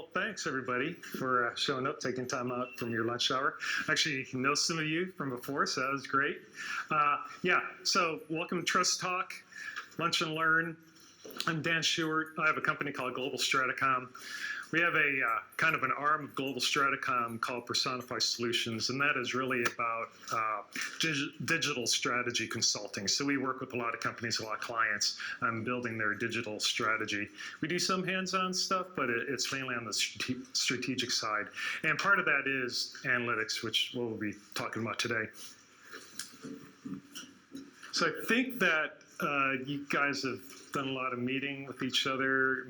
Well, thanks everybody for showing up, taking time out from your lunch hour. Actually, know some of you from before, so that was great. So welcome to Trust Talk, Lunch and Learn. I'm Dan Stewart. I have a company called Global Stratacom. We have a kind of an arm of Global Stratacom called Personify Solutions, and that is really about digital strategy consulting. So we work with a lot of companies, a lot of clients on building their digital strategy. We do some hands-on stuff, but it's mainly on the strategic side. And part of that is analytics, which we'll be talking about today. So I think that you guys have done a lot of meeting each other.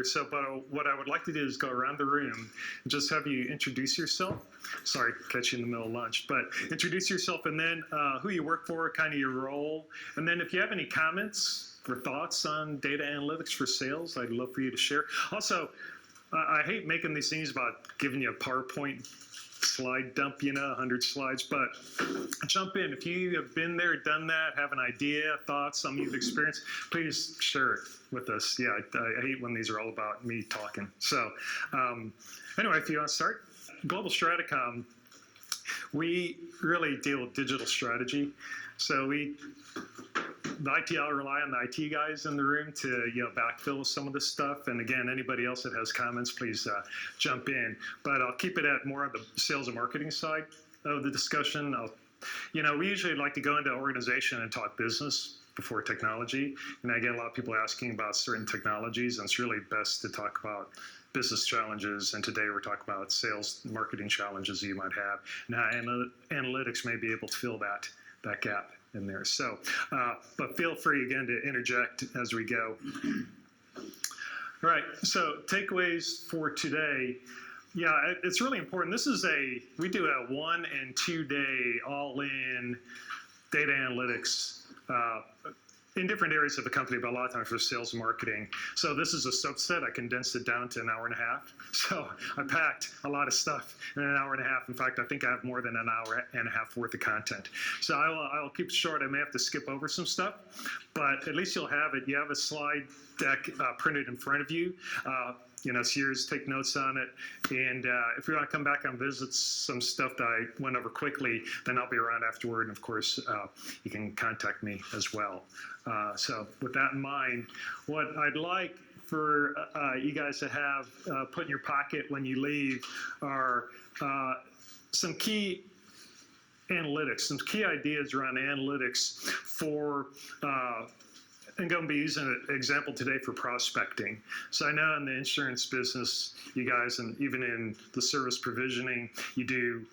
So, but what I would like to do is go around the room and just have you introduce yourself. Sorry, catch you in the middle of lunch, but introduce yourself and then who you work for, kind of your role. And then if you have any comments or thoughts on data analytics for sales, I'd love for you to share. Also, I hate making these things about giving you a PowerPoint slide dump, 100 slides, but jump in. If you have been there, done that, have an idea, thoughts, something you've experienced, please share it with us. Yeah, I hate when these are all about me talking. So anyway, if you want to start, Global Stratacom, we really deal with digital strategy. So I'll rely on the IT guys in the room to backfill some of this stuff. And again, anybody else that has comments, please jump in. But I'll keep it at more on the sales and marketing side of the discussion. We usually like to go into an organization and talk business before technology. And I get a lot of people asking about certain technologies, and it's really best to talk about business challenges. And today we're talking about sales marketing challenges you might have. Now, analytics may be able to fill that gap in there. So, but feel free again to interject as we go. All right, so takeaways for today. Yeah, it's really important. We do a 1 and 2 day all-in data analytics in different areas of the company, but a lot of times for sales and marketing. So this is a subset. I condensed it down to an hour and a half. So I packed a lot of stuff in an hour and a half. In fact, I think I have more than an hour and a half worth of content. So I'll keep it short. I may have to skip over some stuff, but at least you'll have it. You have a slide deck printed in front of you. It's yours, take notes on it. And if you want to come back and visit some stuff that I went over quickly, then I'll be around afterward. And of course, you can contact me as well. So with that in mind, what I'd like for you guys to have put in your pocket when you leave are some key analytics, some key ideas around analytics for I'm going to be using an example today for prospecting. So I know in the insurance business, you guys, and even in the service provisioning, you do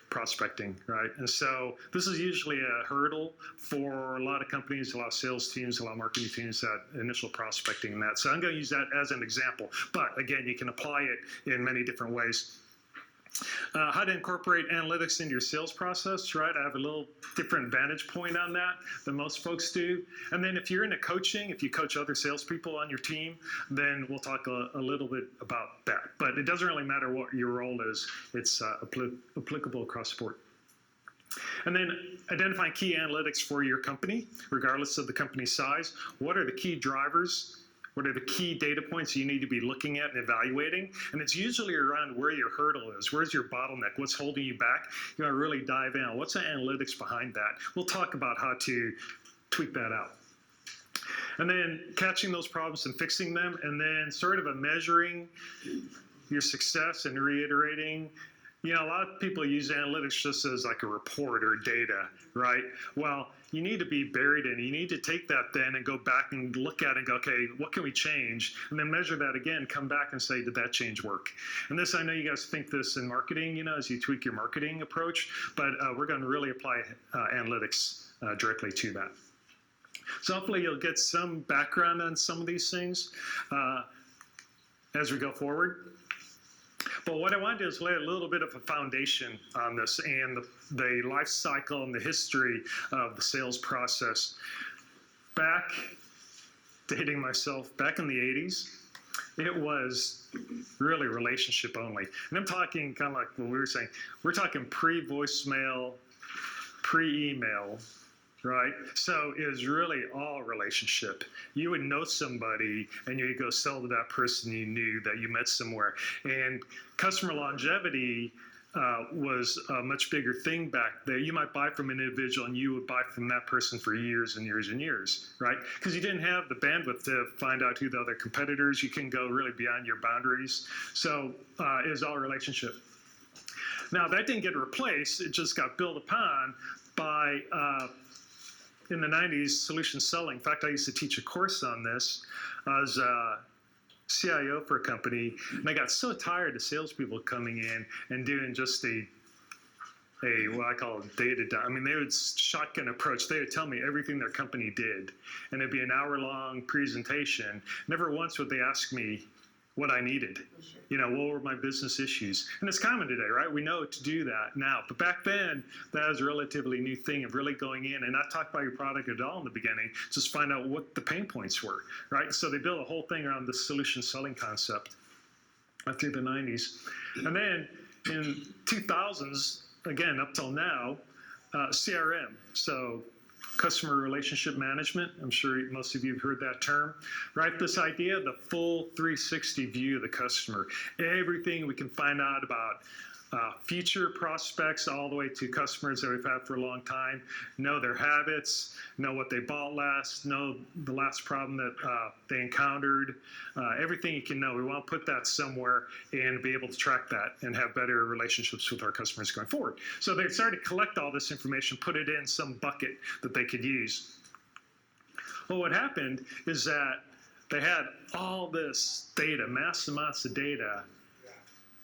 prospecting, right? And so this is usually a hurdle for a lot of companies, a lot of sales teams, a lot of marketing teams, that initial prospecting and that. So I'm going to use that as an example. But again, you can apply it in many different ways. How to incorporate analytics into your sales process, right? I have a little different vantage point on that than most folks do. And then if you're into coaching, if you coach other salespeople on your team, then we'll talk a little bit about that. But it doesn't really matter what your role is. It's applicable across the board. And then identifying key analytics for your company, regardless of the company's size. What are the key drivers? What are the key data points you need to be looking at and evaluating? And it's usually around where your hurdle is. Where's your bottleneck? What's holding you back? You want to really dive in. What's the analytics behind that? We'll talk about how to tweak that out. And then catching those problems and fixing them, and then sort of measuring your success and reiterating. A lot of people use analytics just as like a report or data, right? Well, you need to be buried in it. You need to take that then and go back and look at it and go, okay, what can we change? And then measure that again, come back and say, did that change work? And this, I know you guys think this in marketing, as you tweak your marketing approach, but we're going to really apply analytics directly to that. So hopefully you'll get some background on some of these things as we go forward. But what I want to do is lay a little bit of a foundation on this and the life cycle and the history of the sales process. Dating myself, back in the 80s, it was really relationship only. And I'm talking kind of like what we were saying. We're talking pre-voicemail, pre-email, right? So it was really all relationship. You would know somebody and you would go sell to that person you knew that you met somewhere. And customer longevity was a much bigger thing back there. You might buy from an individual and you would buy from that person for years and years and years, right? Because you didn't have the bandwidth to find out who the other competitors. You can go really beyond your boundaries. So it was all relationship. Now that didn't get replaced. It just got built upon by, in the 90s, solution selling. In fact, I used to teach a course on this. I was CIO for a company, and I got so tired of salespeople coming in and doing just a what I call data. I mean, they would shotgun approach. They would tell me everything their company did, and it'd be an hour-long presentation. Never once would they ask me what I needed. What were my business issues? And it's common today, right? We know to do that now. But back then, that was a relatively new thing of really going in and not talk about your product at all in the beginning, just find out what the pain points were, right? So they built a whole thing around the solution selling concept through the 90s. And then in 2000s, again, up till now, CRM. So customer relationship management. I'm sure most of you have heard that term, right? This idea of the full 360 view of the customer. Everything we can find out about future prospects all the way to customers that we've had for a long time, know their habits, know what they bought last, know the last problem that they encountered, everything you can know. We want to put that somewhere and be able to track that and have better relationships with our customers going forward. So they started to collect all this information, put it in some bucket that they could use. Well, what happened is that they had all this data, mass amounts of data,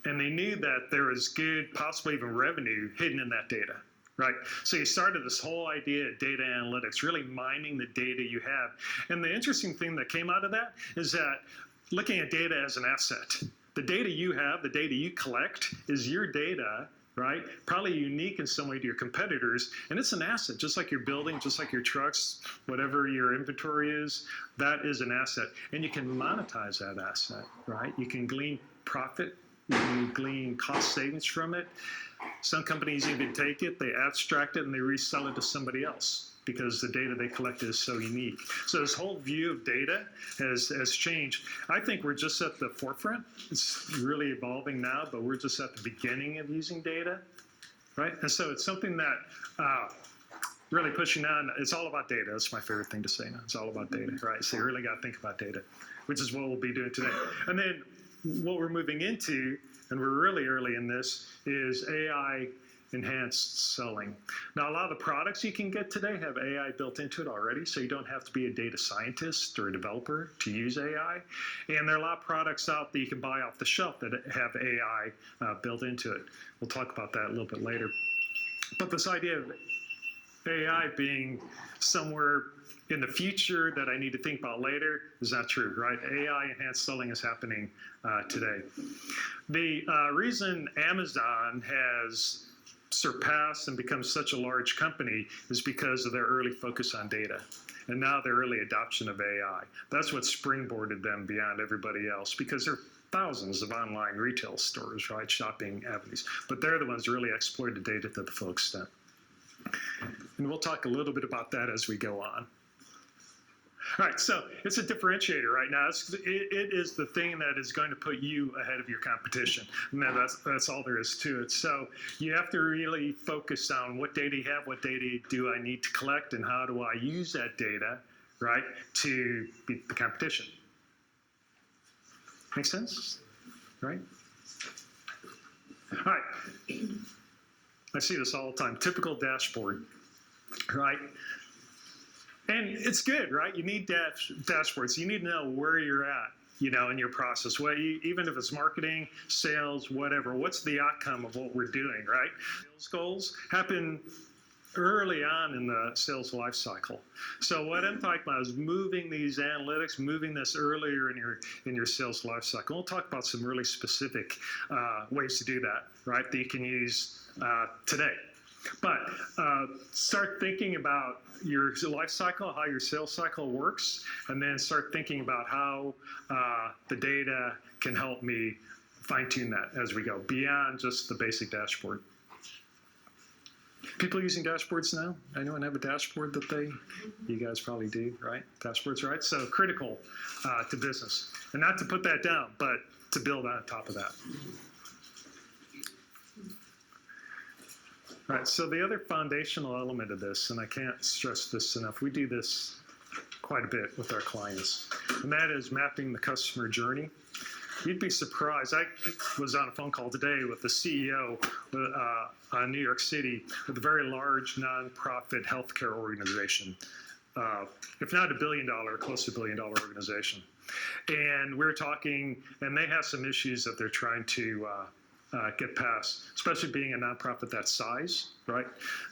and they knew that there was good, possibly even revenue hidden in that data, right? So you started this whole idea of data analytics, really mining the data you have. And the interesting thing that came out of that is that looking at data as an asset. The data you have, the data you collect is your data, right? Probably unique in some way to your competitors, and it's an asset, just like your building, just like your trucks, whatever your inventory is, that is an asset. And you can monetize that asset, right? You can glean profit, you can glean cost savings from it. Some companies even take it, they abstract it, and they resell it to somebody else because the data they collected is so unique. So this whole view of data has changed. I think we're just at the forefront. It's really evolving now, but we're just at the beginning of using data, right? And so it's something that really pushing on. It's all about data. That's my favorite thing to say now. It's all about data, right? So you really got to think about data, which is what we'll be doing today. And then what we're moving into, and we're really early in this, is AI enhanced selling. Now, a lot of the products you can get today have AI built into it already, so you don't have to be a data scientist or a developer to use AI. And there are a lot of products out that you can buy off the shelf that have AI built into it. We'll talk about that a little bit later. But this idea of AI being somewhere in the future that I need to think about later is not true, right? AI enhanced selling is happening today. The reason Amazon has surpassed and become such a large company is because of their early focus on data and now their early adoption of AI. That's what springboarded them beyond everybody else, because there are thousands of online retail stores, right, shopping avenues, but they're the ones who really exploited data to the full extent. And we'll talk a little bit about that as we go on. All right, so it's a differentiator right now. It is the thing that is going to put you ahead of your competition. And that's all there is to it. So you have to really focus on what data you have, what data do I need to collect, and how do I use that data, right, to beat the competition. Make sense? Right? All right. I see this all the time. Typical dashboard, right? And it's good, right? You need dashboards. You need to know where you're at, in your process. Even if it's marketing, sales, whatever. What's the outcome of what we're doing, right? Sales goals happen early on in the sales life cycle. So what I'm talking about is moving these analytics, moving this earlier in your sales life cycle. We'll talk about some really specific ways to do that, right? That you can use today. But start thinking about your life cycle, how your sales cycle works, and then start thinking about how the data can help me fine-tune that as we go, beyond just the basic dashboard. People using dashboards now? Anyone have a dashboard that you guys probably do, right? Dashboards, right? So critical to business. And not to put that down, but to build on top of that. All right, so the other foundational element of this, and I can't stress this enough, we do this quite a bit with our clients, and that is mapping the customer journey. You'd be surprised. I was on a phone call today with the CEO in New York City with a very large nonprofit healthcare organization, if not $1 billion, close to $1 billion organization. And we were talking, and they have some issues that they're trying to get past, especially being a nonprofit that size, right?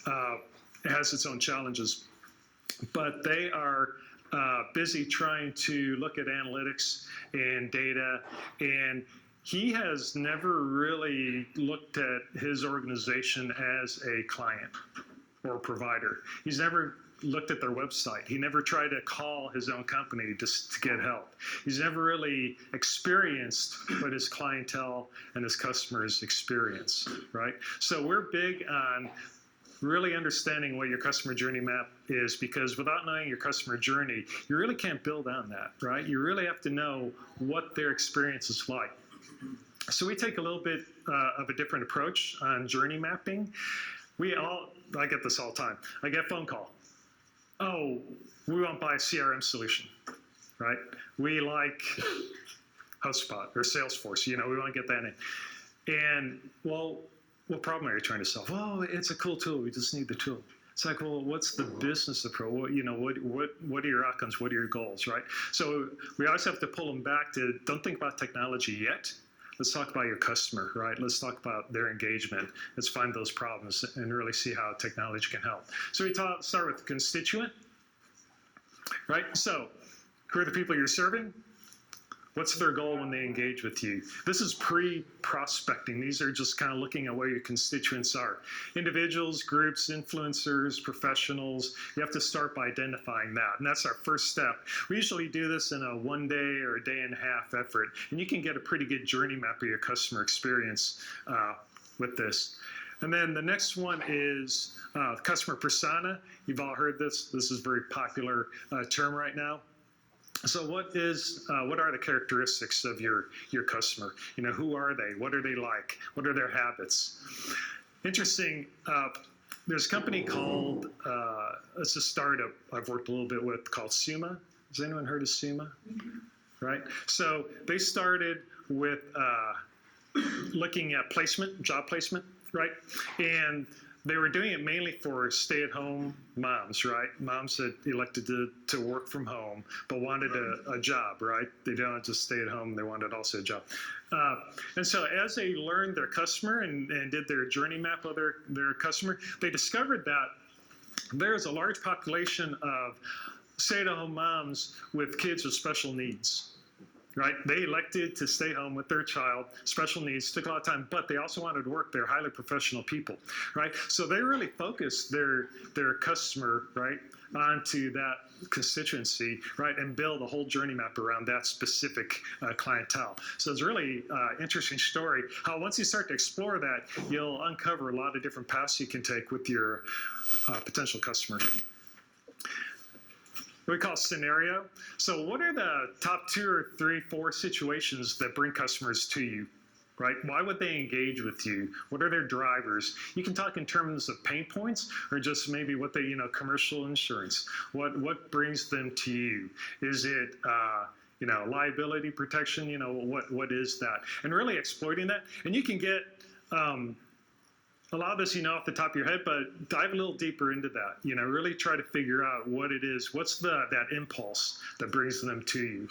It has its own challenges, but they are busy trying to look at analytics and data, and he has never really looked at his organization as a client or a provider. He's never looked at their website. He never tried to call his own company just to get help. He's never really experienced what his clientele and his customers experience, right? So we're big on really understanding what your customer journey map is, because without knowing your customer journey, you really can't build on that, right? You really have to know what their experience is like. So we take a little bit of a different approach on journey mapping. I get this all the time. I get a phone call. Oh, we want to buy a CRM solution, right? We like HubSpot or Salesforce, we want to get that in. And, well, what problem are you trying to solve? Oh, it's a cool tool. We just need the tool. It's like, well, what's the business approach? What are your outcomes? What are your goals, right? So we always have to pull them back to, don't think about technology yet. Let's talk about your customer, right? Let's talk about their engagement. Let's find those problems and really see how technology can help. So we start with the constituent, right? So who are the people you're serving? What's their goal when they engage with you? This is pre-prospecting. These are just kind of looking at where your constituents are. Individuals, groups, influencers, professionals. You have to start by identifying that, and that's our first step. We usually do this in a 1 day or a day and a half effort, and you can get a pretty good journey map of your customer experience with this. And then the next one is customer persona. You've all heard this. This is a very popular term right now. So what are the characteristics of your customer? Who are they? What are they like? What are their habits? Interesting, there's a company called, it's a startup I've worked a little bit with called Suma. Has anyone heard of Suma? Right? So they started with looking at job placement, right? And they were doing it mainly for stay-at-home moms, right? Moms that elected to work from home, but wanted a job, right? They don't just stay at home, they wanted also a job. And so as they learned their customer and did their journey map of their customer, they discovered that there's a large population of stay-at-home moms with kids with special needs. Right? They elected to stay home with their child, special needs, took a lot of time, but they also wanted to work. They're highly professional people, right? So they really focused their customer, right, onto that constituency, right, and build a whole journey map around that specific clientele. So it's a really interesting story how once you start to explore that, you'll uncover a lot of different paths you can take with your potential customers. What we call scenario. So what are the top 2 or 3, 4 situations that bring customers to you, right? Why would they engage with you? What are their drivers? You can talk in terms of pain points or just maybe what they, commercial insurance. What brings them to you? Is it, liability protection? What is that? And really exploiting that. And you can get, a lot of this off the top of your head, but dive a little deeper into that. Really try to figure out what it is. What's that impulse that brings them to you?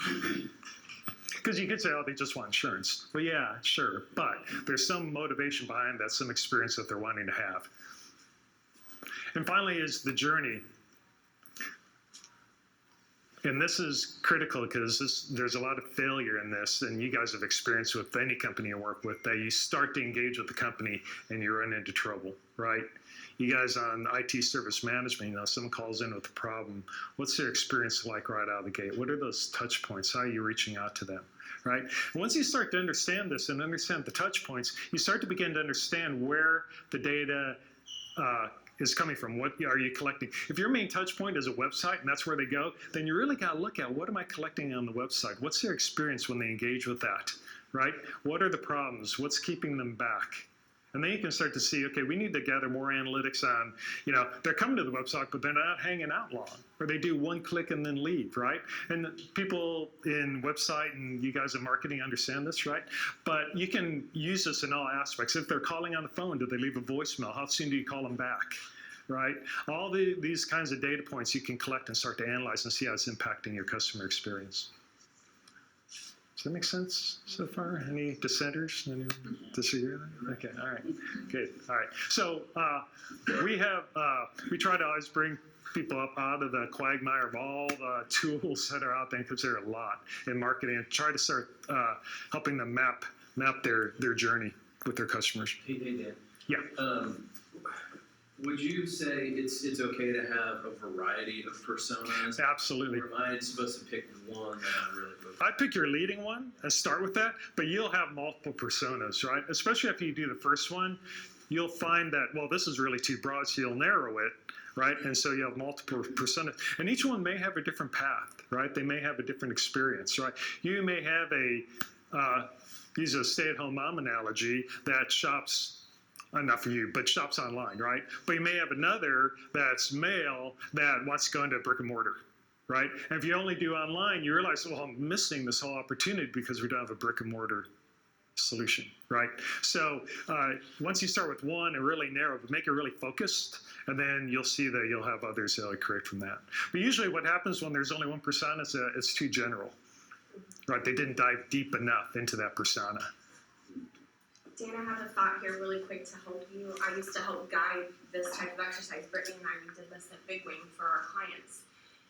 Because you could say, oh, they just want insurance. Well, yeah, sure. But there's some motivation behind that, some experience that they're wanting to have. And finally is the journey. And this is critical because there's a lot of failure in this, and you guys have experienced with any company you work with, that you start to engage with the company and you run into trouble, right? You guys on IT service management, someone calls in with a problem. What's their experience like right out of the gate? What are those touch points? How are you reaching out to them, right? And once you start to understand this and understand the touch points, you start to begin to understand where the data is coming from? What are you collecting? If your main touch point is a website and that's where they go, then you really got to look at what am I collecting on the website? What's their experience when they engage with that, right? What are the problems? What's keeping them back? And then you can start to see, okay, we need to gather more analytics on, they're coming to the website, but they're not hanging out long. Or they do one click and then leave, right? And people in website and you guys in marketing understand this, right? But you can use this in all aspects. If they're calling on the phone, do they leave a voicemail? How soon do you call them back, right? All these kinds of data points you can collect and start to analyze and see how it's impacting your customer experience. Does that make sense so far? Any dissenters? Any disagree? Okay, all right, good, all right. So we try to always bring people up out of the quagmire of all the tools that are out there, because there are a lot in marketing, and try to start helping them map their journey with their customers. Hey Dan. Yeah. Would you say it's okay to have a variety of personas? Absolutely. Or am I supposed to pick one that I'm really focused on? I'd pick your leading one and start with that, but you'll have multiple personas, right? Especially after you do the first one, you'll find that, well, this is really too broad, so you'll narrow it, right? And so you have multiple personas, and each one may have a different path, right? They may have a different experience, right? You may have use a stay-at-home mom analogy that shops, not for you, but shops online, right? But you may have another that's male that wants to go into brick and mortar, right? And if you only do online, you realize, well, I'm missing this whole opportunity because we don't have a brick and mortar solution, right? So once you start with one and really narrow, but make it really focused, and then you'll see that you'll have others that will create from that. But usually what happens when there's only one persona is it's too general, right? They didn't dive deep enough into that persona. Dan, I have a thought here really quick to help you. I used to help guide this type of exercise. Brittany and I, we did this at Big Wing for our clients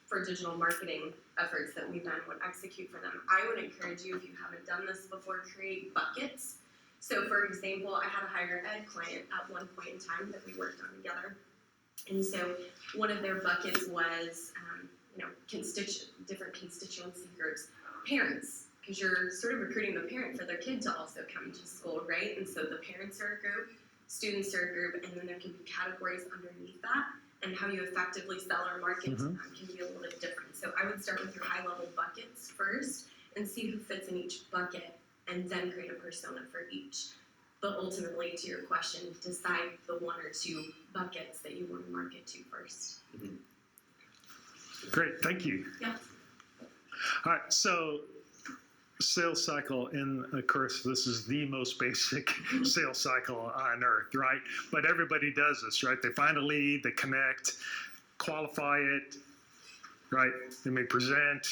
for digital marketing efforts that we then would execute for them. I would encourage you, if you haven't done this before, create buckets. So for example, I had a higher ed client at one point in time that we worked on together. And so one of their buckets was, different constituency groups, parents, because you're sort of recruiting the parent for their kid to also come to school, right? And so the parents are a group, students are a group, and then there can be categories underneath that, and how you effectively sell or market to them can be a little bit different. So I would start with your high-level buckets first and see who fits in each bucket, and then create a persona for each. But ultimately, to your question, decide the one or two buckets that you want to market to first. Mm-hmm. Great, thank you. Yeah. All right, so sales cycle, and of course this is the most basic sales cycle on earth, right? But everybody does this, right? They find a lead, they connect, qualify it, right? They may present,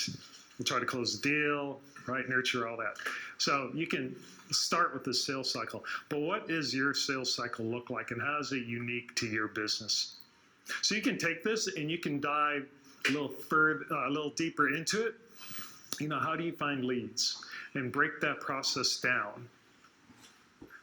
they try to close the deal, right? Nurture, all that. So you can start with the sales cycle, but what does your sales cycle look like, and how is it unique to your business? So you can take this and you can dive a little further, a little deeper into it. How do you find leads, and break that process down?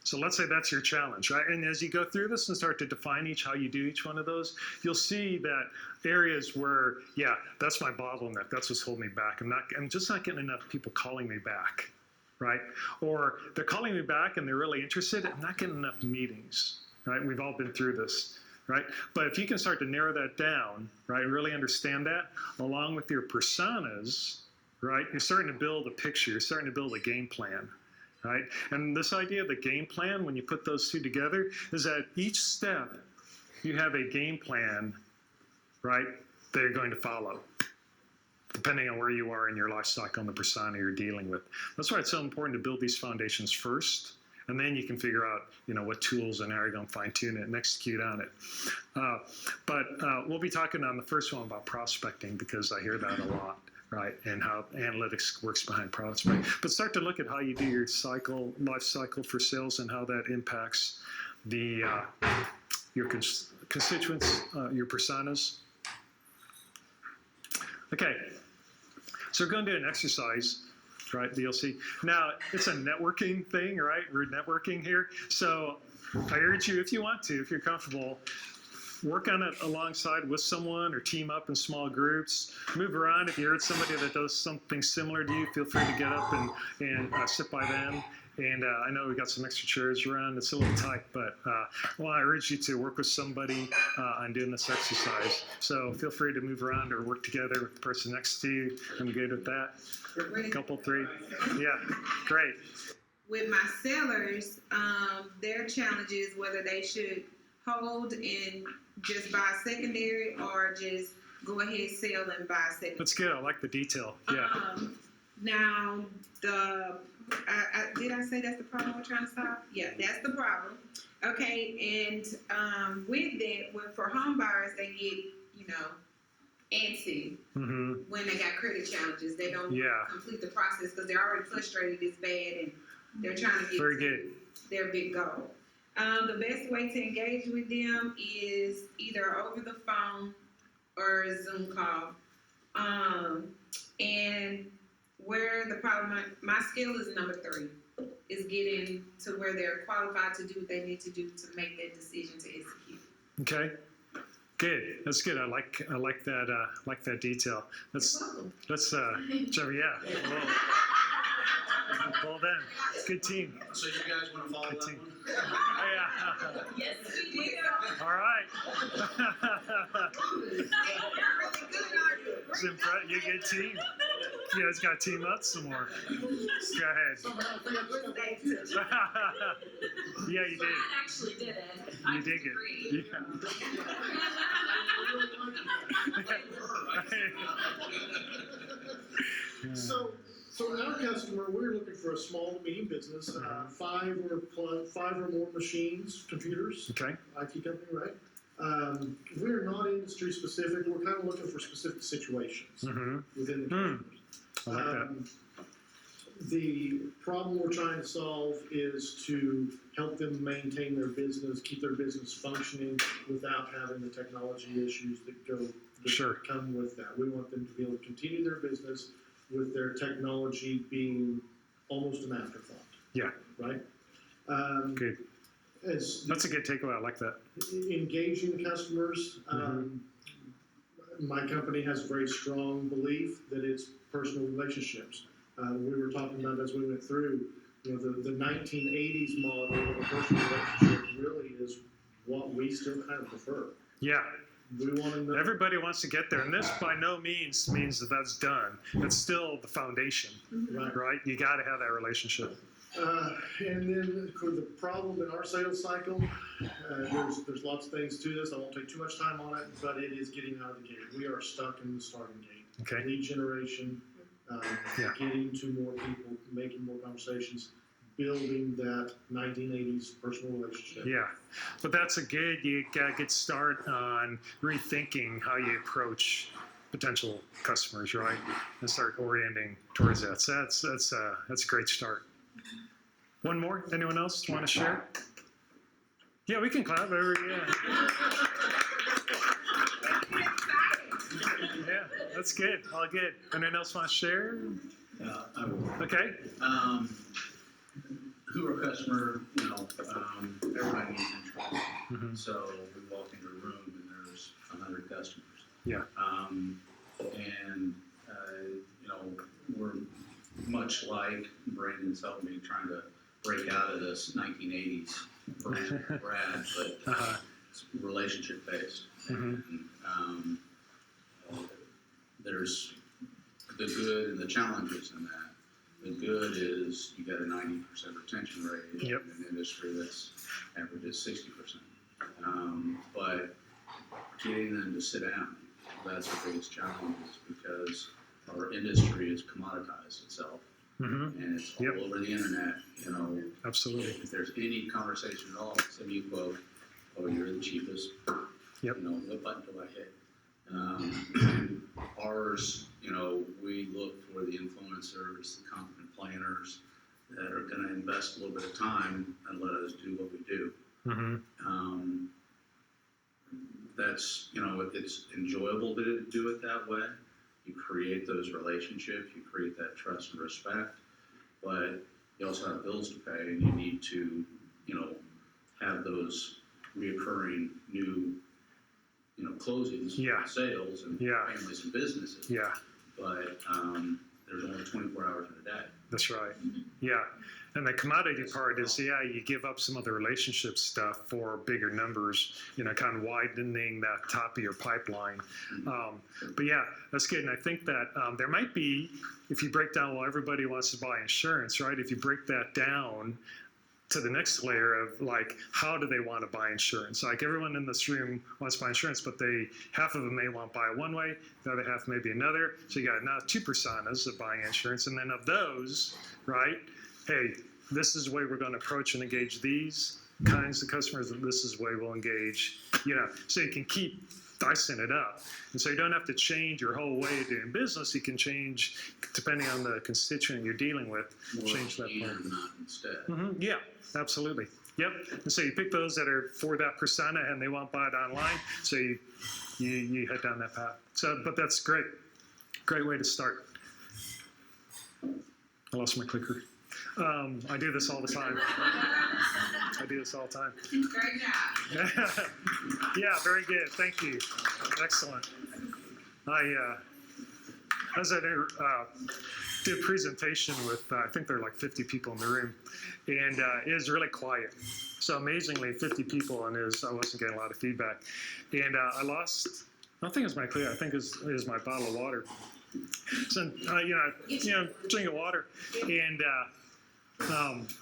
So let's say that's your challenge, right? And as you go through this and start to define how you do each one of those, you'll see that areas where, yeah, that's my bottleneck. That's what's holding me back. I'm just not getting enough people calling me back, right? Or they're calling me back and they're really interested. I'm not getting enough meetings, right? We've all been through this, right? But if you can start to narrow that down, right, really understand that, along with your personas, right, you're starting to build a picture, you're starting to build a game plan, right? And this idea of the game plan, when you put those two together, is that each step you have a game plan, right, that you're going to follow, depending on where you are in your life cycle and the persona you're dealing with. That's why it's so important to build these foundations first, and then you can figure out, what tools and how you're going to fine tune it and execute on it. But we'll be talking on the first one about prospecting, because I hear that a lot, right? And how analytics works behind prospecting. But start to look at how you do your life cycle for sales, and how that impacts your constituents, your personas. Okay, so we're going to do an exercise, right, that you'll see. Now, it's a networking thing, right? We're networking here. So I urge you, if you want to, if you're comfortable, work on it alongside with someone or team up in small groups. Move around. If you heard somebody that does something similar to you, feel free to get up and sit by them. And I know we got some extra chairs around. It's a little tight, but well, I urge you to work with somebody on doing this exercise. So feel free to move around or work together with the person next to you. I'm good with that. Couple, three. Yeah, great. With my sellers, their challenge is whether they should hold and just buy secondary or just go ahead, sell and buy secondary. That's good. I like the detail. Yeah. Now, did I say that's the problem we're trying to solve? Yeah, that's the problem. Okay, and with that, for home buyers, they get, antsy when they got credit challenges. They don't complete the process because they're already frustrated, it's bad, and they're trying to get Very good. their big goal. The best way to engage with them is either over the phone or a Zoom call. And where the problem, my skill is number 3, is getting to where they're qualified to do what they need to do to make that decision to execute. Okay. Good. That's good. I like that detail. Let's Jerry. Yeah. Well done. Good team. So you guys want to follow Good that team. one? Yeah. Yes, we do. All right. You good team. You guys got to team up some more. Go ahead. Yeah, you did. Brad actually did it. You did it. Yeah. So in our customer, we're looking for a small to medium business, 5 or more machines, computers, Okay. IT company, right? We're not industry specific. We're kind of looking for specific situations within the customers. I like that. The problem we're trying to solve is to help them maintain their business, keep their business functioning without having the technology issues that come with that. We want them to be able to continue their business with their technology being almost an afterthought. Yeah. Right? Good. That's a good takeaway. I like that. Engaging customers. My company has a very strong belief that it's personal relationships. We were talking about as we went through, the 1980s model of a personal relationship really is what we still kind of prefer. Yeah. We want to know. Everybody wants to get there, and this by no means means that that's done. It's still the foundation, right? You got to have that relationship. And then the problem in our sales cycle, there's lots of things to this. I won't take too much time on it, but it is getting out of the gate. We are stuck in the starting gate. Okay. Lead generation, getting to more people, making more conversations, building that 1980s personal relationship. Yeah, but that's you got to get started on rethinking how you approach potential customers, right? And start orienting towards that. So that's a great start. One more? Anyone else want to share? Yeah, we can clap. Yeah, that's good. All good. Anyone else want to share? I will. Okay. Who our customer, everybody needs interest. So we walk into a room and there's 100 customers. Yeah. We're much like Brandon's helped me trying to break out of this 1980s version of Brad, but it's relationship based. And there's the good and the challenges in that. The good is you got a 90% retention rate in an industry that's averages 60%. But getting them to sit down, that's the biggest challenge, because our industry has commoditized itself. And it's all over the internet. Absolutely. If there's any conversation at all, send me a quote. Oh, you're the cheapest. What button do I hit? Ours, we look for the influencers, the competent planners that are going to invest a little bit of time and let us do what we do. That's, it's enjoyable to do it that way. You create those relationships, you create that trust and respect, but you also have bills to pay, and you need to, have those reoccurring new closings, Yeah. sales, and Yeah. families and businesses. Yeah, But there's only 24 hours in a day. that's right. Yeah. And the commodity part is, you give up some of the relationship stuff for bigger numbers, kind of widening that top of your pipeline. But yeah, that's good. And I think that there might be, if you break down, well, everybody wants to buy insurance, right? If you break that down to the next layer of like, how do they want to buy insurance? Like everyone in this room wants to buy insurance, but half of them may want to buy it one way, the other half maybe another. So you got now two personas of buying insurance. And then of those, right, hey, this is the way we're going to approach and engage these kinds of customers, and this is the way we'll engage, so you can keep dicing it up. And so you don't have to change your whole way of doing business. You can change, depending on the constituent you're dealing with, change that part. And not instead. Yeah, absolutely. Yep. And so you pick those that are for that persona and they want to buy it online. So you head down that path. So, but that's great. Great way to start. I lost my clicker. I do this all the time. Great job. Yeah, very good. Thank you. Excellent. As I did a presentation with, I think there are like 50 people in the room, and it was really quiet. So amazingly, 50 people, and I wasn't getting a lot of feedback. And I lost, I don't think it was my clear, I think it was my bottle of water. So, drinking water, and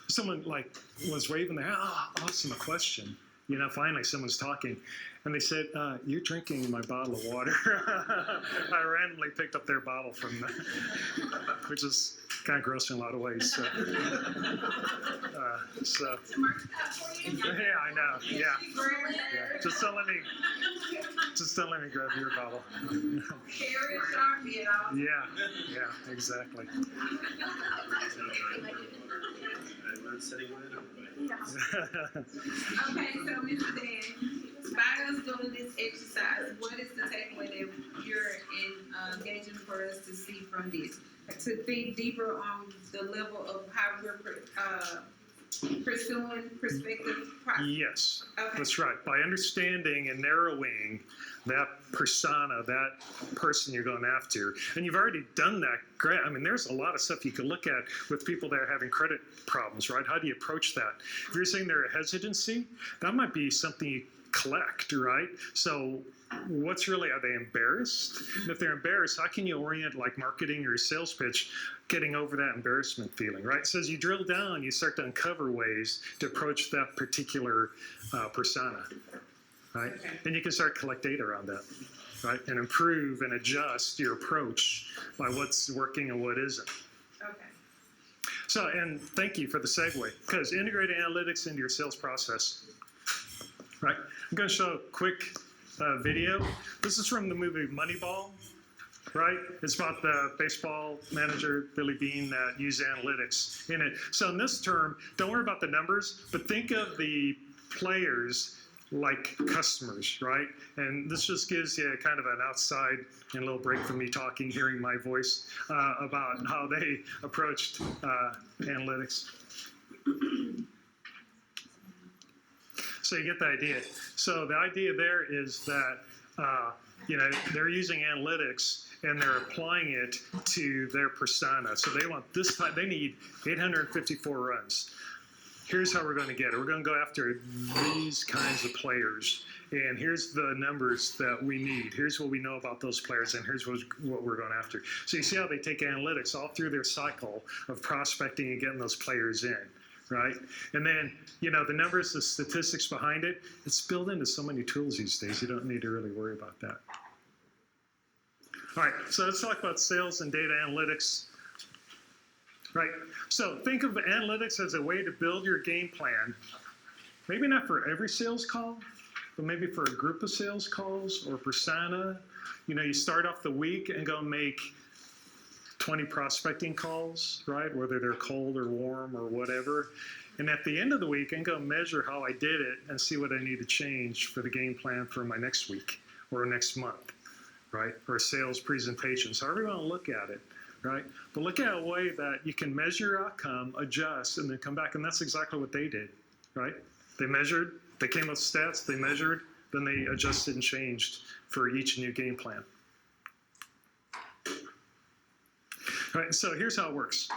someone like was waving their, awesome, a question. Finally someone's talking, and they said, "You're drinking my bottle of water." I randomly picked up their bottle from, which is kind of gross in a lot of ways. So, yeah, I know. Yeah. Just don't let me grab your bottle. Yeah, exactly. Okay, so Mr. Dan, by us doing this exercise, what is the takeaway that you're engaging for us to see from this? To think deeper on the level of how we're pursuing prospective prospects. Yes, Okay. that's right. By understanding and narrowing that persona, that person you're going after, and you've already done that. Great. I mean, there's a lot of stuff you can look at with people that are having credit problems, right? How do you approach that? If you're saying they're a hesitancy, that might be something you collect, right? So what's really, are they embarrassed? And if they're embarrassed, how can you orient like marketing or a sales pitch, getting over that embarrassment feeling, right? So as you drill down, you start to uncover ways to approach that particular persona, right? Okay. And you can start to collect data around that, right? And improve and adjust your approach by what's working and what isn't. Okay. So, and thank you for the segue, because integrating analytics into your sales process, right? I'm going to show a quick video. This is from the movie Moneyball, right? It's about the baseball manager, Billy Beane, that used analytics in it. So in this term, don't worry about the numbers, but think of the players like customers, right? And this just gives you kind of an outside and a little break from me talking, hearing my voice about how they approached analytics. So you get the idea. So the idea there is that they're using analytics and they're applying it to their persona. So they want this type. They need 854 runs. Here's how we're going to get it. We're going to go after these kinds of players, and here's the numbers that we need. Here's what we know about those players, and here's what we're going after. So you see how they take analytics all through their cycle of prospecting and getting those players in, right? And then, the numbers, the statistics behind it, it's built into so many tools these days. You don't need to really worry about that. All right, so let's talk about sales and data analytics. Right, so think of analytics as a way to build your game plan, maybe not for every sales call, but maybe for a group of sales calls or persona. You start off the week and go make 20 prospecting calls, right, whether they're cold or warm or whatever. And at the end of the week, and go measure how I did it and see what I need to change for the game plan for my next week or next month, right, or a sales presentation. So everyone will look at it. Right? But look at a way that you can measure your outcome, adjust, and then come back. And that's exactly what they did, right? They measured, they came up with stats, they measured, then they adjusted and changed for each new game plan. All right, so here's how it works.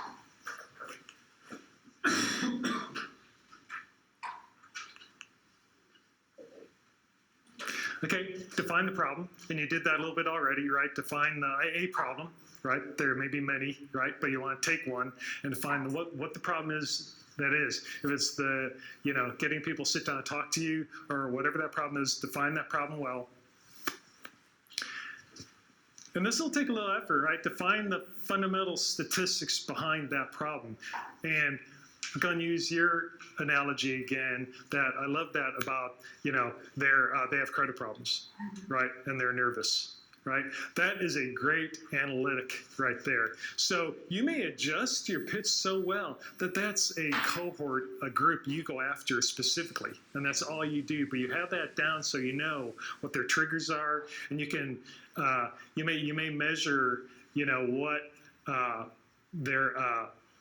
Okay, define the problem, and you did that a little bit already, right? Define a problem, right? There may be many, right? But you want to take one and define what the problem is that is. If it's the, getting people to sit down and talk to you, or whatever that problem is, define that problem well. And this will take a little effort, right? Define the fundamental statistics behind that problem. And I'm going to use your analogy again, that I love that about, they have credit problems, right? And they're nervous, right? That is a great analytic right there. So you may adjust your pitch so well that that's a cohort, a group you go after specifically, and that's all you do. But you have that down so you know what their triggers are, and you can, you may measure, what their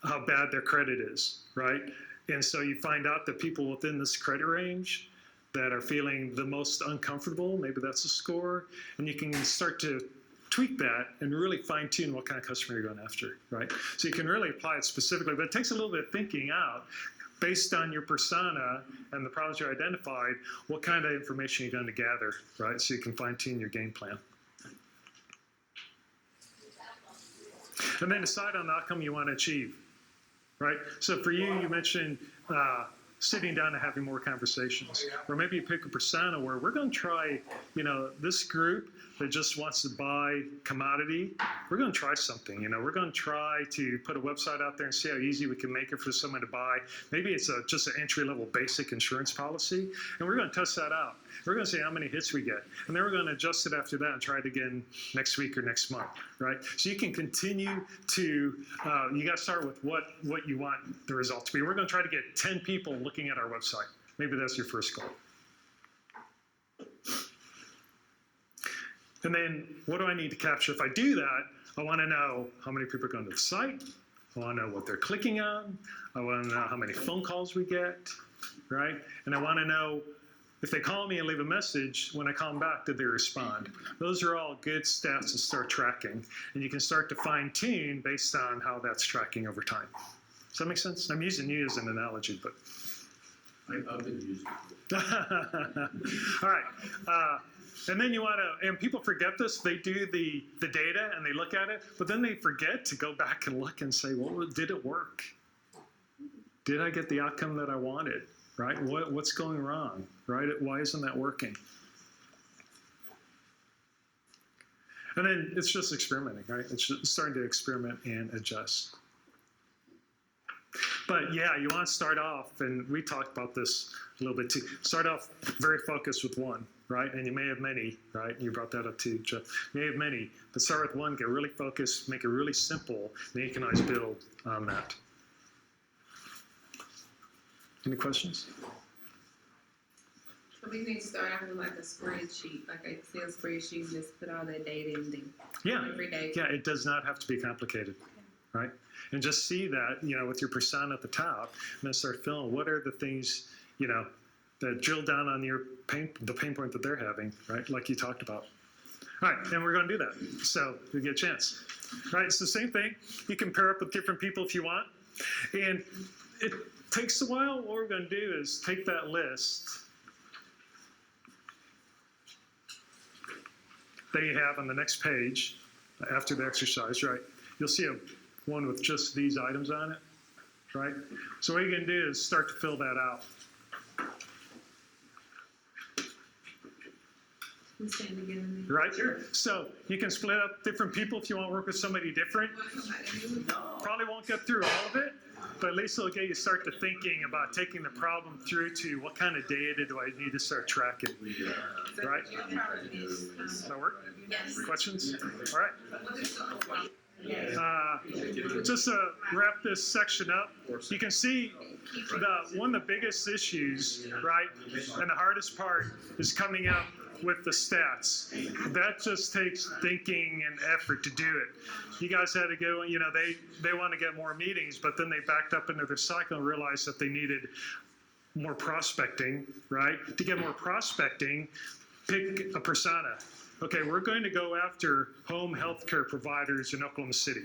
how bad their credit is, right? And so you find out that people within this credit range that are feeling the most uncomfortable, maybe that's a score, and you can start to tweak that and really fine tune what kind of customer you're going after, right? So you can really apply it specifically, but it takes a little bit of thinking out based on your persona and the problems you identified, what kind of information you're going to gather, right? So you can fine tune your game plan. And then decide on the outcome you want to achieve, right? So for you, you mentioned sitting down and having more conversations. Or maybe you pick a persona where we're going to try, this group that just wants to buy commodity, we're going to try something. We're going to try to put a website out there and see how easy we can make it for someone to buy. Maybe it's just an entry-level basic insurance policy, and we're going to test that out. We're going to see how many hits we get, and then we're going to adjust it after that and try it again next week or next month, right? So you can continue to, you got to start with what you want the results to be. We're going to try to get 10 people looking at our website. Maybe that's your first goal. And then what do I need to capture? If I do that, I want to know how many people are going to the site. I want to know what they're clicking on. I want to know how many phone calls we get, right? And I want to know if they call me and leave a message, when I call them back, did they respond? Those are all good stats to start tracking. And you can start to fine tune based on how that's tracking over time. Does that make sense? I'm using you as an analogy, but. I've been using it. All right. And then you want to, and people forget this, they do the data and they look at it, but then they forget to go back and look and say, well, did it work? Did I get the outcome that I wanted, right? What's going wrong, right? Why isn't that working? And then it's just experimenting, right? It's just starting to experiment and adjust. But yeah, you want to start off, and we talked about this a little bit too, start off very focused with one, right? And you may have many, right? You brought that up too, Jeff. You may have many, but start with one, get really focused, make it really simple, then you can always build on that. Any questions? So we need to start off with like a spreadsheet, like a Excel spreadsheet, just put all that data in there every day. Yeah, it does not have to be complicated, right? And just see that, with your persona at the top, and then start filling what are the things, that drill down on the pain point that they're having, right? Like you talked about. All right, and we're going to do that. So you get a chance. All right, it's the same thing. You can pair up with different people if you want. And it takes a while. What we're going to do is take that list that you have on the next page after the exercise, right? You'll see one with just these items on it, right? So what you're going to do is start to fill that out. Right? Sure. So you can split up different people if you want to work with somebody different. Probably won't get through all of it, but at least it'll get you start to thinking about taking the problem through to what kind of data do I need to start tracking. Right? Does that work? Yes. Questions? All right. Just to wrap this section up, you can see one of the biggest issues, right, and the hardest part is coming up with the stats. That just takes thinking and effort to do it. You guys had to go, they want to get more meetings, but then they backed up into their cycle and realized that they needed more prospecting, right? To get more prospecting, pick a persona. Okay, we're going to go after home healthcare providers in Oklahoma City.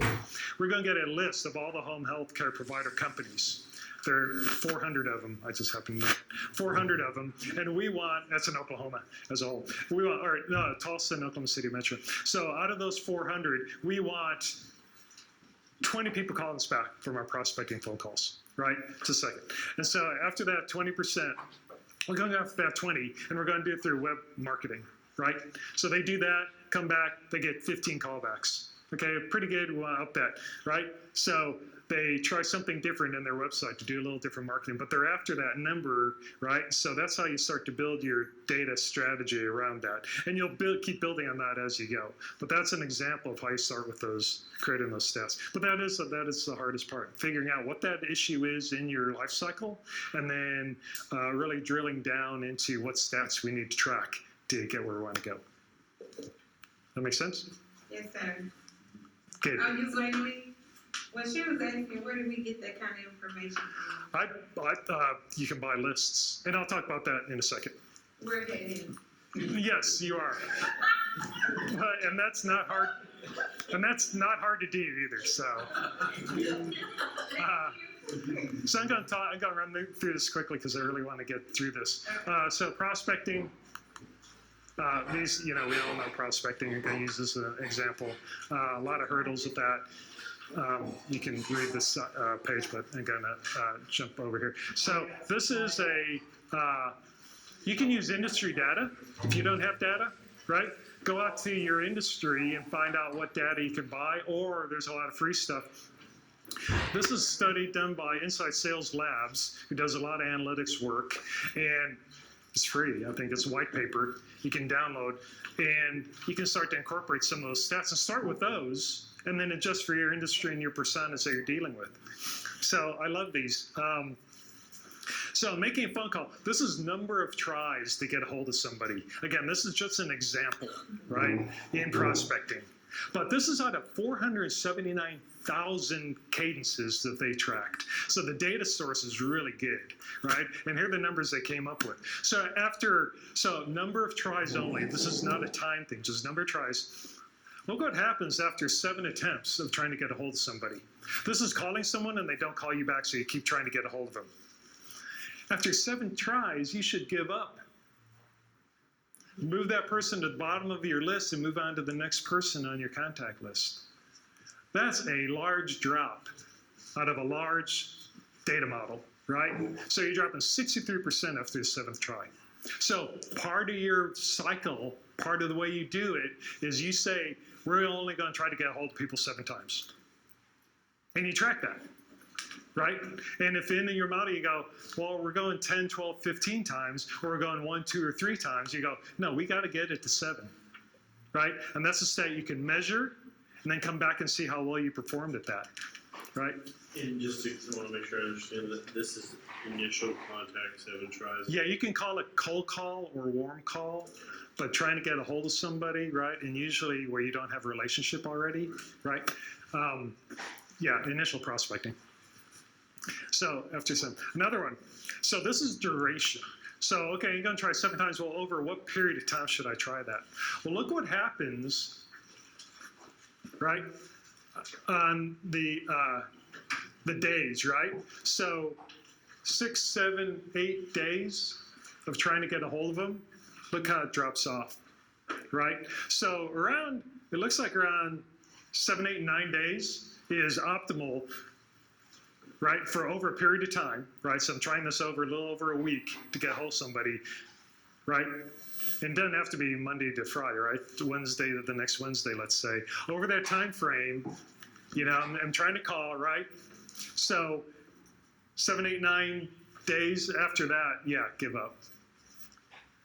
We're going to get a list of all the home healthcare provider companies. There are 400 of them. I just happen to know 400 of them, and we want, that's in Oklahoma as a whole. We want, or no, Tulsa and Oklahoma City Metro. So out of those 400, we want 20 people calling us back from our prospecting phone calls, right? Just a second. And so after that 20%, we're going after that 20, and we're going to do it through web marketing, right? So they do that, come back, they get 15 callbacks. Okay, pretty good, we want to up that, right? So they try something different in their website to do a little different marketing, but they're after that number, right? So that's how you start to build your data strategy around that. And you'll keep building on that as you go. But that's an example of how you start with those, creating those stats. But that is the hardest part, figuring out what that issue is in your life cycle, and then really drilling down into what stats we need to track to get where we want to go. That make sense? Yes, sir. Good. I'm just wondering, when she was asking, where do we get that kind of information from? You can buy lists, and I'll talk about that in a second. We're heading. Yes, you are. And that's not hard. And that's not hard to do either. So, so I'm going to run through this quickly because I really want to get through this. So prospecting. These, we all know prospecting. I'm going to use this as an example. A lot of hurdles with that. You can read this page, but I'm going to jump over here. So this is you can use industry data if you don't have data, right? Go out to your industry and find out what data you can buy, or there's a lot of free stuff. This is a study done by Inside Sales Labs, who does a lot of analytics work, and it's free. I think it's a white paper you can download, and you can start to incorporate some of those stats and start with those, and then adjust for your industry and your personas that you're dealing with. So I love these. So making a phone call, this is number of tries to get a hold of somebody. Again, this is just an example, right, in prospecting. But this is out of 479,000 cadences that they tracked. So the data source is really good, right? And here are the numbers they came up with. So number of tries only. This is not a time thing, just number of tries. Look what happens after 7 attempts of trying to get a hold of somebody. This is calling someone and they don't call you back, so you keep trying to get a hold of them. After 7 tries, you should give up. Move that person to the bottom of your list and move on to the next person on your contact list. That's a large drop out of a large data model, right? So you're dropping 63% after the 7th try. So part of your cycle, part of the way you do it is you say, we're only going to try to get a hold of people 7 times. And you track that, right? And if in your model you go, well, we're going 10, 12, 15 times, or we're going 1, 2, or 3 times, you go, no, we got to get it to 7, right? And that's a stat you can measure and then come back and see how well you performed at that, right? And just I want to make sure I understand that this is initial contact, 7 tries. Yeah, you can call it cold call or warm call, but trying to get a hold of somebody, right? And usually where you don't have a relationship already, right? Yeah, initial prospecting. So after 7, another one. So this is duration. So, okay, you're going to try 7 times. Well, over what period of time should I try that? Well, look what happens, right, on the days, right? So 6, 7, 8 days of trying to get a hold of them, look how it drops off, right? So it looks like around 7, 8, 9 days is optimal, right, for over a period of time, right? So I'm trying this over a little over a week to get a hold of somebody, right? And it doesn't have to be Monday to Friday, right? Wednesday to the next Wednesday, let's say. Over that time frame, I'm trying to call, right? So 7, 8, 9 days after that, yeah, give up.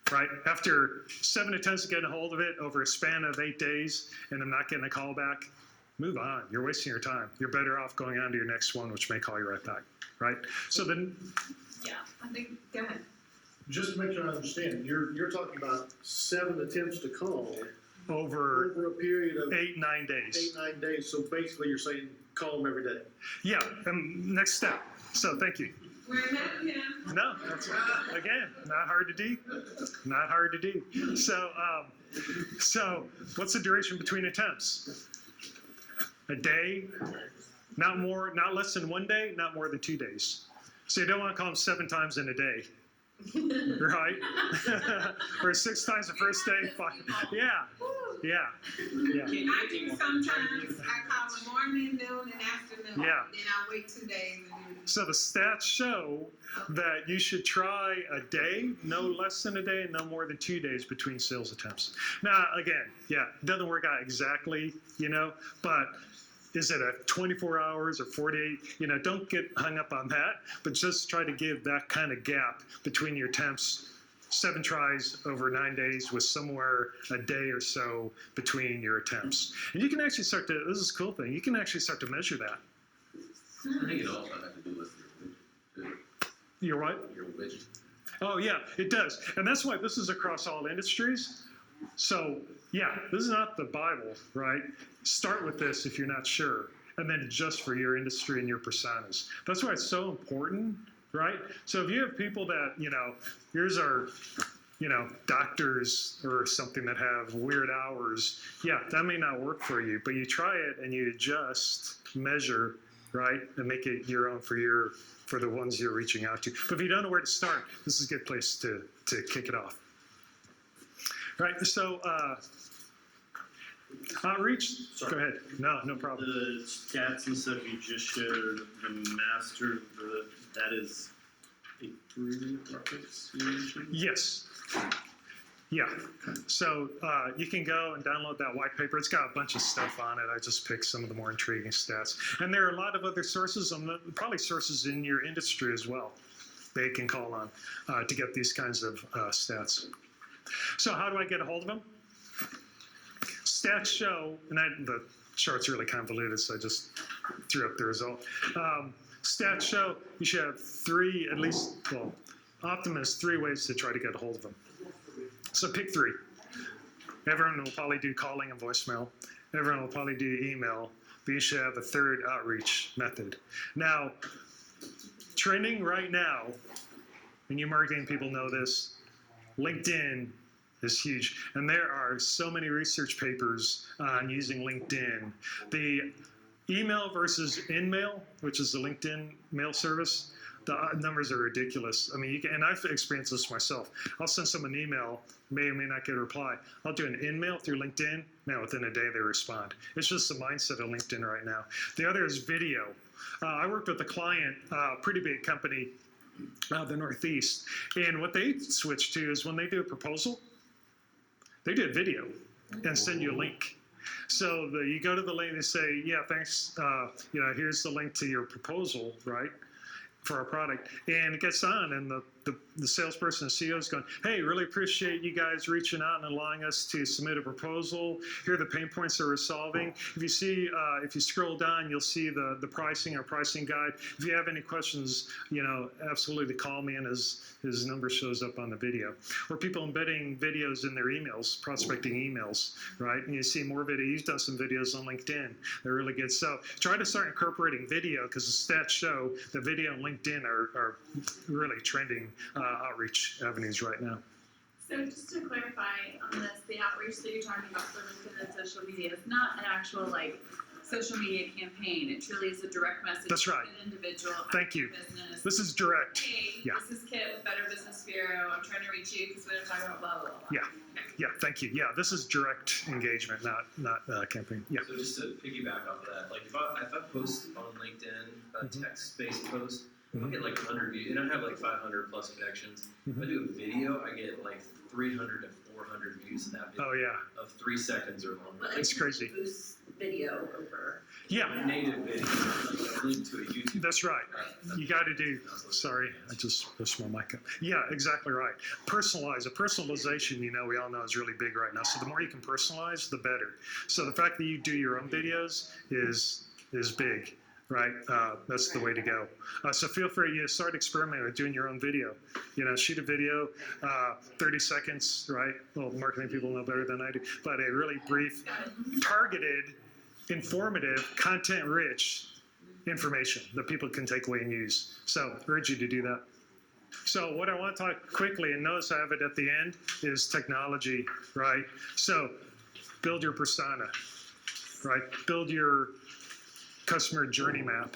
Right? After 7 attempts to get a hold of it over a span of 8 days and I'm not getting a call back, move on. You're wasting your time. You're better off going on to your next one, which may call you right back. Right? So then. Yeah, I think, go ahead. Just to make sure I understand, you're talking about 7 attempts to call over a period of 8, 9 days. 8, 9 days. So basically you're saying call them every day. Yeah, next step. So thank you. We're helping him. No, that's again not hard to do. Not hard to do. So what's the duration between attempts? A day, not more, not less than 1 day, not more than 2 days. So you don't want to call them 7 times in a day, right? Or 6 times the first day. 5. Yeah. I do sometimes, I call them morning, noon, and afternoon. Yeah. Then I wait 2 days and do. So the stats show that you should try a day, no less than a day, no more than 2 days between sales attempts. Now, again, it doesn't work out exactly, but is it a 24 hours or 48? Don't get hung up on that, but just try to give that kind of gap between your attempts. 7 tries over 9 days with somewhere a day or so between your attempts. And you can actually start to, this is a cool thing, you can actually start to measure that. I think it also has to do with your widget, too. Your what? Your widget. Oh, yeah, it does. And that's why this is across all industries. So, this is not the Bible, right? Start with this if you're not sure, and then adjust for your industry and your personas. That's why it's so important, right? So if you have people that, here's our, doctors or something that have weird hours, that may not work for you, but you try it and you adjust, measure, right, and make it your own for the ones you're reaching out to. But if you don't know where to start, this is a good place to kick it off. Right, so outreach, Sorry. go ahead. No problem. The stats and stuff you just showed, the master, that is a free reference you mentioned? Yes. Yeah. So you can go and download that white paper. It's got a bunch of stuff on it. I just picked some of the more intriguing stats. And there are a lot of other sources, probably sources in your industry as well, they can call on to get these kinds of stats. So how do I get a hold of them? Stats show, and the chart's really convoluted, so I just threw up the result. Stats show you should have 3, at least, optimum is 3 ways to try to get a hold of them. So pick 3. Everyone will probably do calling and voicemail. Everyone will probably do email, but you should have a 3rd outreach method. Now, trending right now, and you marketing people know this, LinkedIn is huge. And there are so many research papers on using LinkedIn. The email versus InMail, which is the LinkedIn mail service, the numbers are ridiculous. I mean, and I've experienced this myself. I'll send someone an email, may or may not get a reply. I'll do an InMail through LinkedIn. Now, within a day, they respond. It's just the mindset of LinkedIn right now. The other is video. I worked with a client, pretty big company, the Northeast, and what they switched to is when they do a proposal, they do a video and send you a link. So you go to the link and say, thanks, here's the link to your proposal, right, for our product. And it gets on, and the salesperson and CEO is going, hey, really appreciate you guys reaching out and allowing us to submit a proposal. Here are the pain points that we're solving. If you see, if you scroll down, you'll see the pricing, our pricing guide. If you have any questions, absolutely call me, and his number shows up on the video. Or people embedding videos in their emails, prospecting emails, right? And you see more video. You've done some videos on LinkedIn. They're really good. So try to start incorporating video, because the stats show that video and LinkedIn are really trending outreach avenues right now. So just to clarify on this, the outreach that you're talking about for LinkedIn and social media is not an actual social media campaign. It truly is a direct message. That's right. To an individual. Thank you. Business. This is direct. Hey, Yeah. this is Kit with Better Business Bureau. I'm trying to reach you because we're talking about blah, blah, blah. Yeah. Yeah, thank you. Yeah, this is direct engagement, not campaign. Yeah. So just to piggyback off of that, if I post on LinkedIn a text-based post, I get 100 views, and I have 500 plus connections. If I do a video, I get 300 to 400 views in that video. Oh, yeah. Of 3 seconds or longer. It's crazy. Boost video over. Yeah, Native video, a link to a YouTube. that's right. You got to do, sorry, I just pushed my mic up. Yeah, exactly right. Personalize. A personalization, we all know is really big right now. So the more you can personalize, the better. So the fact that you do your own videos is big. Right, that's the way to go. So feel free, start experimenting with doing your own video. Shoot a video, 30 seconds, right? Well, marketing people know better than I do, but a really brief, targeted, informative, content-rich information that people can take away and use. So I urge you to do that. So what I want to talk quickly, and notice I have it at the end, is technology, right? So build your persona, right? Build your customer journey map.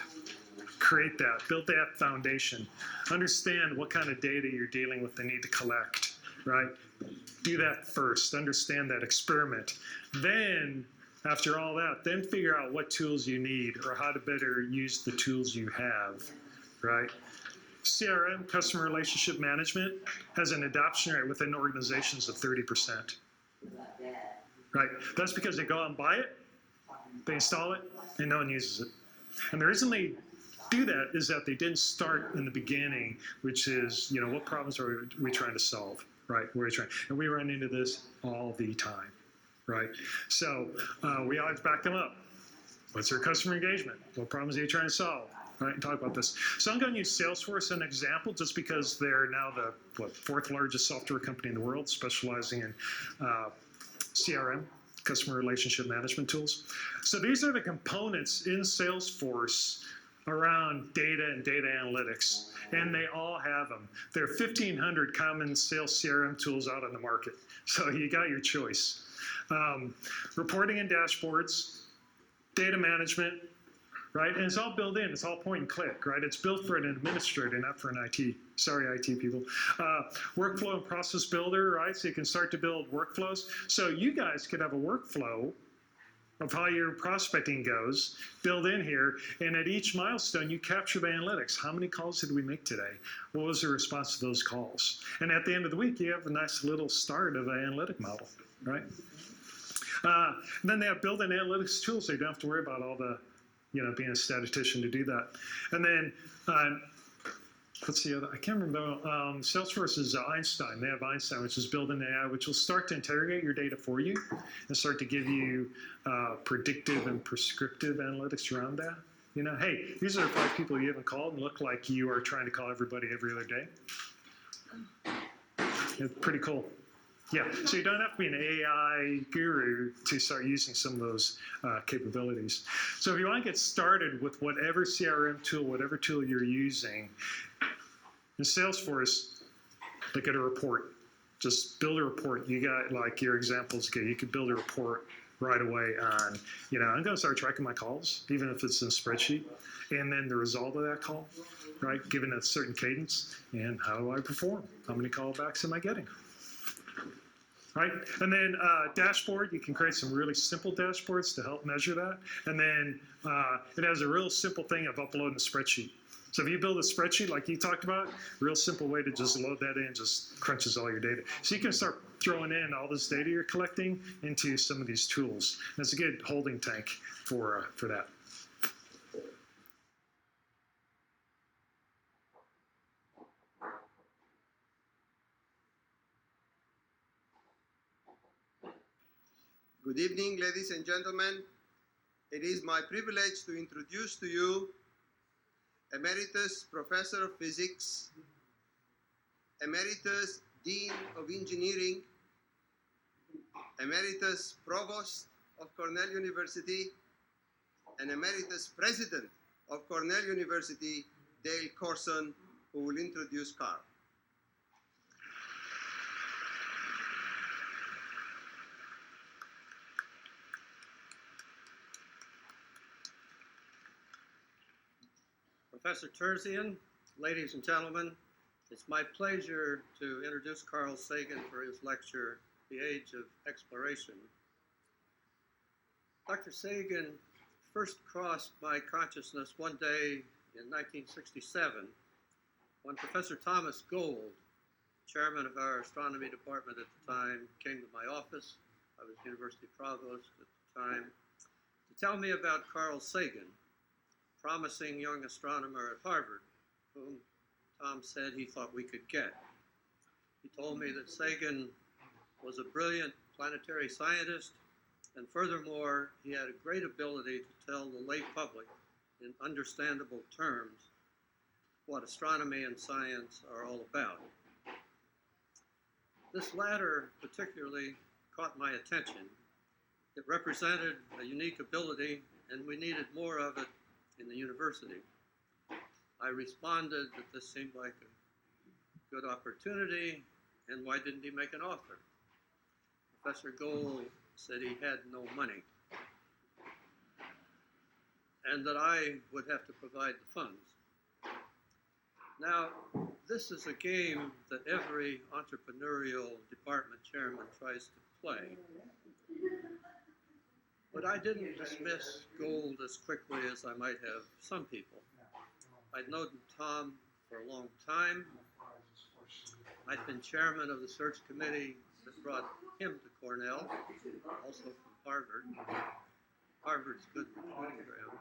Create that, build that foundation. Understand what kind of data you're dealing with and need to collect, right? Do that first, understand that, experiment. Then, after all that, then figure out what tools you need or how to better use the tools you have, right? CRM, customer relationship management, has an adoption rate within organizations of 30%, right? That's because they go out and buy it, they install it, and no one uses it. And the reason they do that is that they didn't start in the beginning, which is, what problems are we trying to solve, right? And we run into this all the time, right? So we always back them up. What's their customer engagement? What problems are you trying to solve? Right, and talk about this. So I'm going to use Salesforce as an example, just because they're now the fourth largest software company in the world, specializing in CRM, customer relationship management tools. So these are the components in Salesforce around data and data analytics, and they all have them. There are 1,500 common sales CRM tools out on the market, so you got your choice. Reporting and dashboards, data management, right? And it's all built in. It's all point and click, right? It's built for an administrator, not for an IT. Sorry, IT people. Workflow and process builder, right? So you can start to build workflows. So you guys could have a workflow of how your prospecting goes, build in here, and at each milestone, you capture the analytics. How many calls did we make today? What was the response to those calls? And at the end of the week, you have a nice little start of an analytic model, right? Then they have built-in analytics tools, so you don't have to worry about all the being a statistician to do that. And then, what's the other? I can't remember. Salesforce is Einstein. They have Einstein, which is built-in AI, which will start to interrogate your data for you and start to give you predictive and prescriptive analytics around that. Hey, these are the 5 people you haven't called and look like you are trying to call everybody every other day. It's pretty cool. Yeah, so you don't have to be an AI guru to start using some of those capabilities. So if you want to get started with whatever CRM tool, whatever tool you're using, in Salesforce, look at a report. Just build a report. You got, like your examples, okay, you could build a report right away on, I'm going to start tracking my calls, even if it's in a spreadsheet, and then the result of that call, right, given a certain cadence, and how do I perform? How many callbacks am I getting? Right, and then dashboard, you can create some really simple dashboards to help measure that. And then it has a real simple thing of uploading a spreadsheet. So if you build a spreadsheet like you talked about, real simple way to just load that in, just crunches all your data. So you can start throwing in all this data you're collecting into some of these tools. And it's a good holding tank for that. Good evening, ladies and gentlemen. It is my privilege to introduce to you Emeritus Professor of Physics, Emeritus Dean of Engineering, Emeritus Provost of Cornell University, and Emeritus President of Cornell University, Dale Corson, who will introduce Carl. Professor Terzian, ladies and gentlemen, it's my pleasure to introduce Carl Sagan for his lecture, The Age of Exploration. Dr. Sagan first crossed my consciousness one day in 1967 when Professor Thomas Gold, chairman of our astronomy department at the time, came to my office. I was University Provost at the time, to tell me about Carl Sagan, promising young astronomer at Harvard, whom Tom said he thought we could get. He told me that Sagan was a brilliant planetary scientist, and furthermore, he had a great ability to tell the lay public in understandable terms what astronomy and science are all about. This latter particularly caught my attention. It represented a unique ability, and we needed more of it in the university. I responded that this seemed like a good opportunity, and why didn't he make an offer? Professor Gold said he had no money, and that I would have to provide the funds. Now, this is a game that every entrepreneurial department chairman tries to play. But I didn't dismiss Gold as quickly as I might have some people. I'd known Tom for a long time. I'd been chairman of the search committee that brought him to Cornell, also from Harvard. Harvard's good recruiting ground.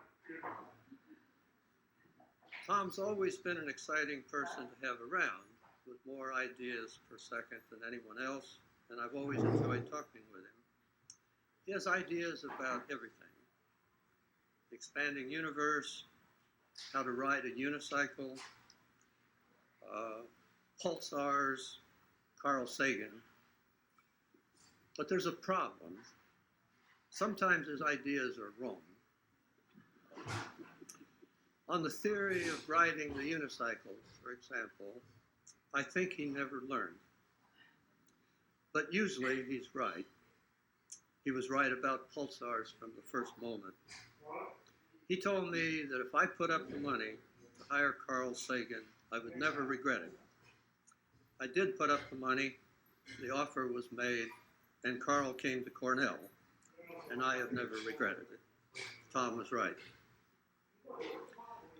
Tom's always been an exciting person to have around, with more ideas per second than anyone else, and I've always enjoyed talking with him. He has ideas about everything. The expanding universe, how to ride a unicycle, pulsars, Carl Sagan. But there's a problem. Sometimes his ideas are wrong. On the theory of riding the unicycle, for example, I think he never learned. But usually he's right. He was right about pulsars from the first moment. He told me that if I put up the money to hire Carl Sagan, I would never regret it. I did put up the money, the offer was made, and Carl came to Cornell, and I have never regretted it. Tom was right.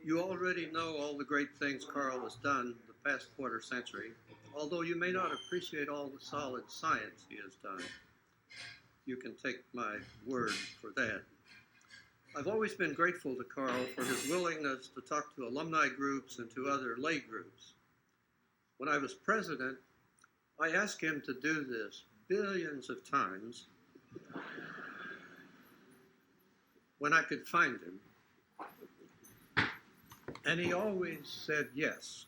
You already know all the great things Carl has done the past quarter century, although you may not appreciate all the solid science he has done. You can take my word for that. I've always been grateful to Carl for his willingness to talk to alumni groups and to other lay groups. When I was president, I asked him to do this billions of times when I could find him. And he always said yes.